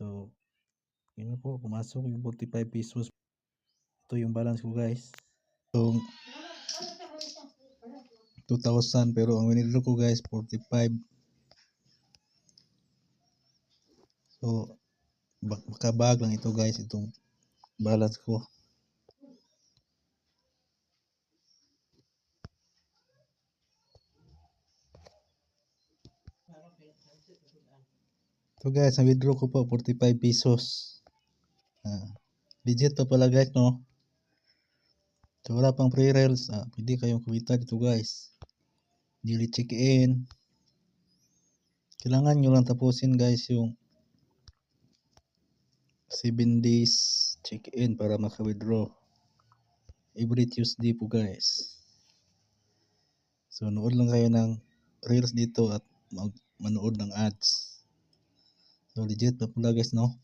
So, yun po, pumasok yung 45 pesos. Ito yung balance ko guys. So, 2,000 pero ang winidraw ko guys 45. So, makabag lang ito guys, itong balance ko. So guys, ang withdraw ko po 45 pesos. Legit pa pala guys, no? So wala pang pre-rails, pwede kayong kumita dito guys. Daily check-in. Kailangan nyo lang tapusin guys yung 7 days check-in para maka-withdraw. Every Tuesday po guys. So nood lang kayo ng reels dito at manood ng ads. So legit pa pala guys, no?